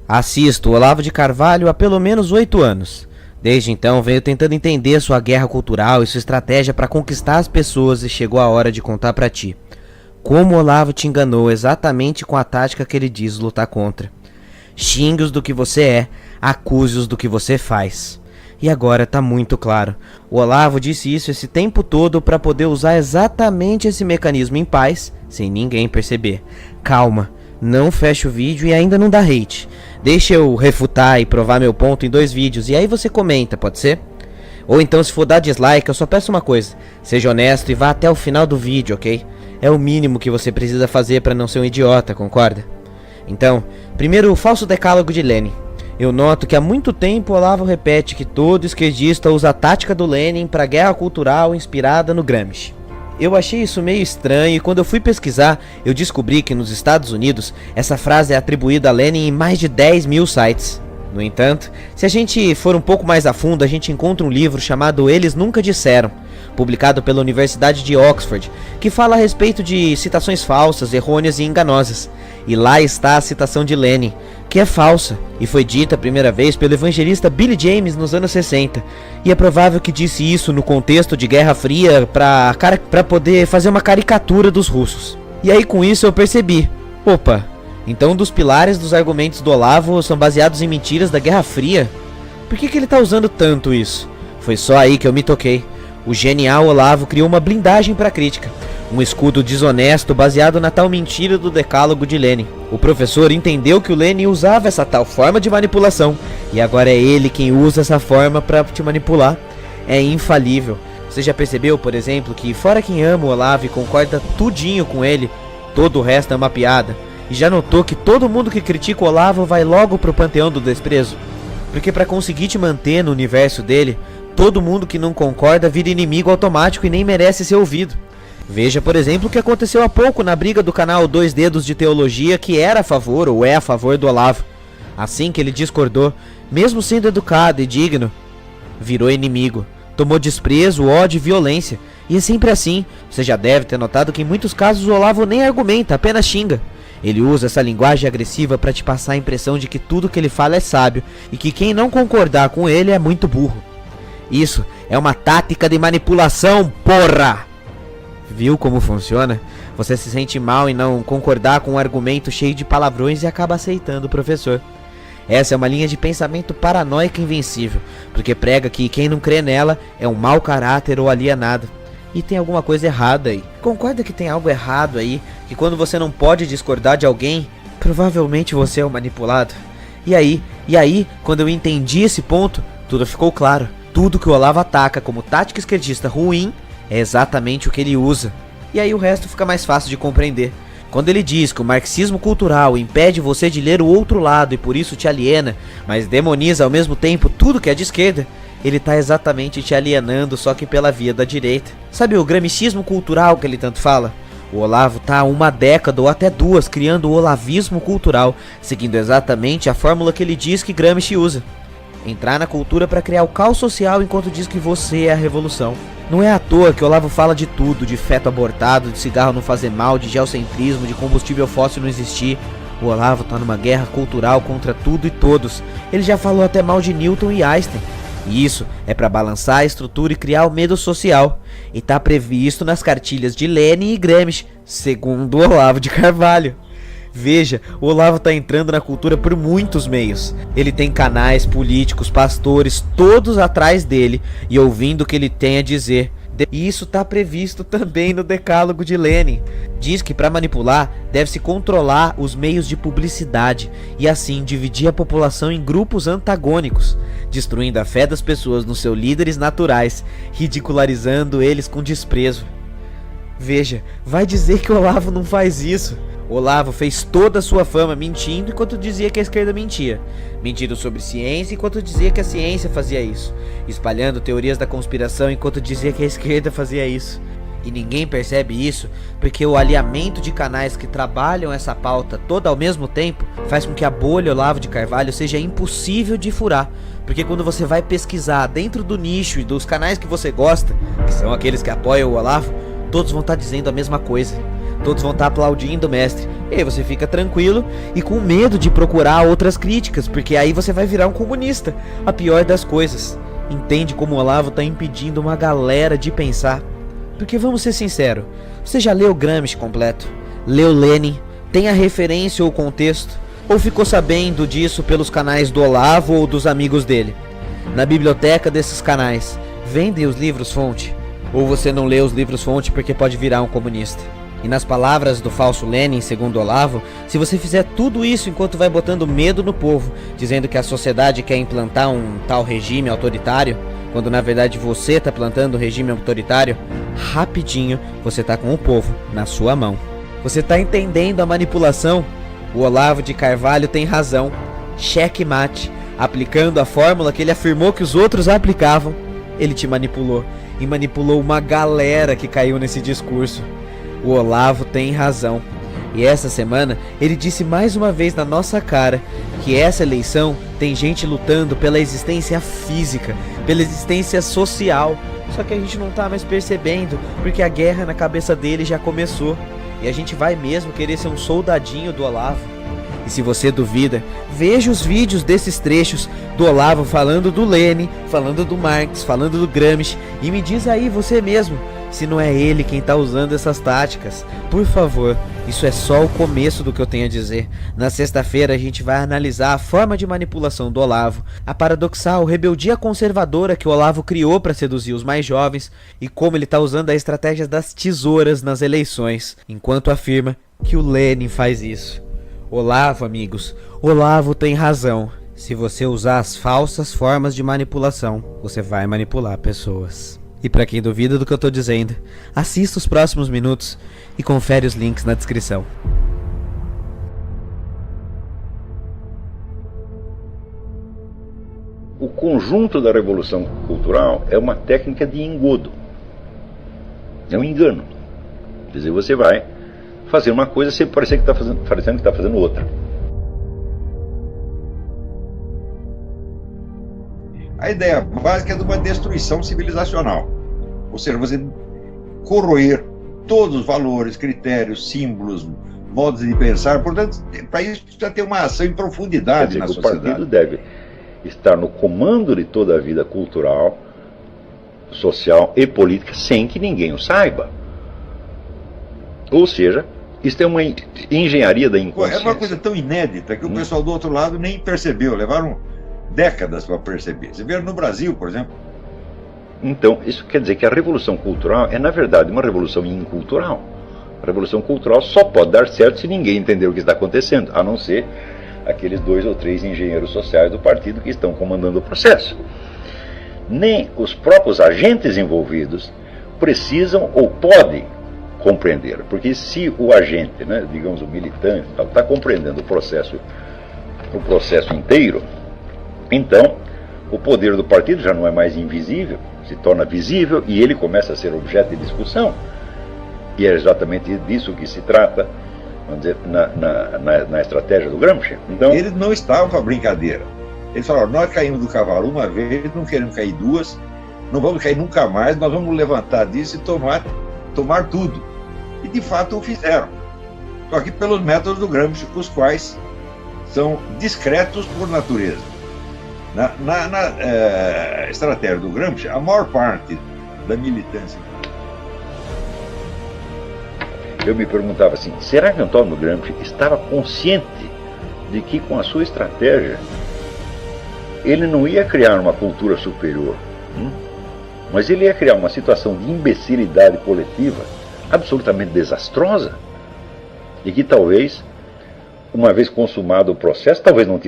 Assisto Olavo de Carvalho há pelo menos 8 anos. Desde então venho tentando entender sua guerra cultural e sua estratégia para conquistar as pessoas e chegou a hora de contar para ti. Como Olavo te enganou exatamente com a tática que ele diz lutar contra. Xingue-os do que você é, acuse-os do que você faz. E agora tá muito claro. O Olavo disse isso esse tempo todo para poder usar exatamente esse mecanismo em paz, sem ninguém perceber. Calma, não fecha o vídeo e ainda não dá hate. Deixa eu refutar e provar meu ponto em 2 vídeos e aí você comenta, pode ser? Ou então, se for dar dislike, eu só peço uma coisa: seja honesto e vá até o final do vídeo, ok? É o mínimo que você precisa fazer para não ser um idiota, concorda? Então, primeiro o falso decálogo de Lenin. Eu noto que há muito tempo o Olavo repete que todo esquerdista usa a tática do Lenin para guerra cultural inspirada no Gramsci. Eu achei isso meio estranho e quando eu fui pesquisar, eu descobri que nos Estados Unidos essa frase é atribuída a Lenin em mais de 10 mil sites. No entanto, se a gente for um pouco mais a fundo, a gente encontra um livro chamado Eles Nunca Disseram, publicado pela Universidade de Oxford, que fala a respeito de citações falsas, errôneas e enganosas. E lá está a citação de Lenin, que é falsa, e foi dita a primeira vez pelo evangelista Billy James nos anos 60. E é provável que disse isso no contexto de Guerra Fria para poder fazer uma caricatura dos russos. E aí com isso eu percebi, opa, então um dos pilares dos argumentos do Olavo são baseados em mentiras da Guerra Fria? Por que ele tá usando tanto isso? Foi só aí que eu me toquei. O genial Olavo criou uma blindagem para a crítica. Um escudo desonesto baseado na tal mentira do decálogo de Lenin. O professor entendeu que o Lenin usava essa tal forma de manipulação. E agora é ele quem usa essa forma para te manipular. É infalível. Você já percebeu, por exemplo, que fora quem ama o Olavo e concorda tudinho com ele, todo o resto é uma piada? E já notou que todo mundo que critica o Olavo vai logo pro panteão do desprezo? Porque para conseguir te manter no universo dele, todo mundo que não concorda vira inimigo automático e nem merece ser ouvido. Veja, por exemplo, o que aconteceu há pouco na briga do canal Dois Dedos de Teologia, que era a favor ou é a favor do Olavo. Assim que ele discordou, mesmo sendo educado e digno, virou inimigo, tomou desprezo, ódio e violência. E é sempre assim. Você já deve ter notado que em muitos casos o Olavo nem argumenta, apenas xinga. Ele usa essa linguagem agressiva para te passar a impressão de que tudo que ele fala é sábio e que quem não concordar com ele é muito burro. Isso é uma tática de manipulação, porra! Viu como funciona? Você se sente mal em não concordar com um argumento cheio de palavrões e acaba aceitando o professor. Essa é uma linha de pensamento paranoica invencível, porque prega que quem não crê nela é um mau caráter ou alienado. E tem alguma coisa errada aí. Concorda que tem algo errado aí? Que quando você não pode discordar de alguém, provavelmente você é o manipulado? E aí, quando eu entendi esse ponto, tudo ficou claro. Tudo que o Olavo ataca como tática esquerdista ruim é exatamente o que ele usa. E aí o resto fica mais fácil de compreender. Quando ele diz que o marxismo cultural impede você de ler o outro lado e por isso te aliena, mas demoniza ao mesmo tempo tudo que é de esquerda, ele está exatamente te alienando, só que pela via da direita. Sabe o gramscismo cultural que ele tanto fala? O Olavo está há uma década ou até 2 criando o olavismo cultural, seguindo exatamente a fórmula que ele diz que Gramsci usa. Entrar na cultura para criar o caos social enquanto diz que você é a revolução. Não é à toa que o Olavo fala de tudo, de feto abortado, de cigarro não fazer mal, de geocentrismo, de combustível fóssil não existir. O Olavo tá numa guerra cultural contra tudo e todos. Ele já falou até mal de Newton e Einstein. E isso é para balançar a estrutura e criar o medo social. E tá previsto nas cartilhas de Lenin e Gramsci, segundo o Olavo de Carvalho. Veja, o Olavo tá entrando na cultura por muitos meios. Ele tem canais, políticos, pastores, todos atrás dele e ouvindo o que ele tem a dizer. E isso tá previsto também no decálogo de Lenin. Diz que para manipular deve-se controlar os meios de publicidade e assim dividir a população em grupos antagônicos, destruindo a fé das pessoas nos seus líderes naturais, ridicularizando eles com desprezo. Veja, vai dizer que o Olavo não faz isso? Olavo fez toda a sua fama mentindo enquanto dizia que a esquerda mentia, mentindo sobre ciência enquanto dizia que a ciência fazia isso, espalhando teorias da conspiração enquanto dizia que a esquerda fazia isso. E ninguém percebe isso porque o alinhamento de canais que trabalham essa pauta toda ao mesmo tempo faz com que a bolha Olavo de Carvalho seja impossível de furar. Porque quando você vai pesquisar dentro do nicho e dos canais que você gosta, que são aqueles que apoiam o Olavo, todos vão estar dizendo a mesma coisa. Todos vão estar aplaudindo o mestre. E aí você fica tranquilo e com medo de procurar outras críticas, porque aí você vai virar um comunista. A pior das coisas. Entende como o Olavo está impedindo uma galera de pensar? Porque vamos ser sinceros, você já leu Gramsci completo? Leu Lenin? Tem a referência ou o contexto? Ou ficou sabendo disso pelos canais do Olavo ou dos amigos dele? Na biblioteca desses canais, vendem os livros-fonte? Ou você não lê os livros-fonte porque pode virar um comunista? E nas palavras do falso Lenin, segundo Olavo, se você fizer tudo isso enquanto vai botando medo no povo, dizendo que a sociedade quer implantar um tal regime autoritário, quando na verdade você está plantando um regime autoritário, rapidinho você está com o povo na sua mão. Você está entendendo a manipulação? O Olavo de Carvalho tem razão. Cheque mate. Aplicando a fórmula que ele afirmou que os outros aplicavam, ele te manipulou. E manipulou uma galera que caiu nesse discurso. O Olavo tem razão. E essa semana ele disse mais uma vez na nossa cara que essa eleição tem gente lutando pela existência física, pela existência social. Só que a gente não tá mais percebendo, porque a guerra na cabeça dele já começou. E a gente vai mesmo querer ser um soldadinho do Olavo. E se você duvida, veja os vídeos desses trechos do Olavo falando do Lenin, falando do Marx, falando do Gramsci, e me diz aí você mesmo, se não é ele quem está usando essas táticas. Por favor, isso é só o começo do que eu tenho a dizer. Na sexta-feira a gente vai analisar a forma de manipulação do Olavo, a paradoxal rebeldia conservadora que o Olavo criou para seduzir os mais jovens e como ele está usando a estratégia das tesouras nas eleições, enquanto afirma que o Lenin faz isso. Olavo, amigos, Olavo tem razão. Se você usar as falsas formas de manipulação, você vai manipular pessoas. E para quem duvida do que eu tô dizendo, assista os próximos minutos e confere os links na descrição. O conjunto da revolução cultural é uma técnica de engodo. É um engano. Quer dizer, você vai fazer uma coisa sem parecer que está fazendo outra. A ideia básica é de uma destruição civilizacional. Ou seja, você corroer todos os valores, critérios, símbolos, modos de pensar. Portanto, para isso precisa ter uma ação em profundidade na sociedade. O partido deve estar no comando de toda a vida cultural, social e política sem que ninguém o saiba. Ou seja, isso é uma engenharia da inconsciência. É uma coisa tão inédita que o pessoal do outro lado nem percebeu. Levaram décadas para perceber. Você vê no Brasil, por exemplo. Então, isso quer dizer que a revolução cultural é, na verdade, uma revolução incultural. A revolução cultural só pode dar certo se ninguém entender o que está acontecendo, a não ser aqueles 2 ou 3 engenheiros sociais do partido que estão comandando o processo. Nem os próprios agentes envolvidos precisam ou podem compreender, porque se o agente, né, digamos o militante, está compreendendo o processo inteiro, então o poder do partido já não é mais invisível, se torna visível e ele começa a ser objeto de discussão. E é exatamente disso que se trata, vamos dizer, na estratégia do Gramsci. Então, eles não estavam para brincadeira. Eles falaram: nós caímos do cavalo uma vez, não queremos cair 2, não vamos cair nunca mais, nós vamos levantar disso e tomar tudo. E de fato o fizeram. Só que pelos métodos do Gramsci, os quais são discretos por natureza. Na estratégia do Gramsci, a maior parte da militância. Eu me perguntava assim, será que Antônio Gramsci estava consciente de que com a sua estratégia ele não ia criar uma cultura superior, mas ele ia criar uma situação de imbecilidade coletiva absolutamente desastrosa e que talvez, uma vez consumado o processo, talvez não tivesse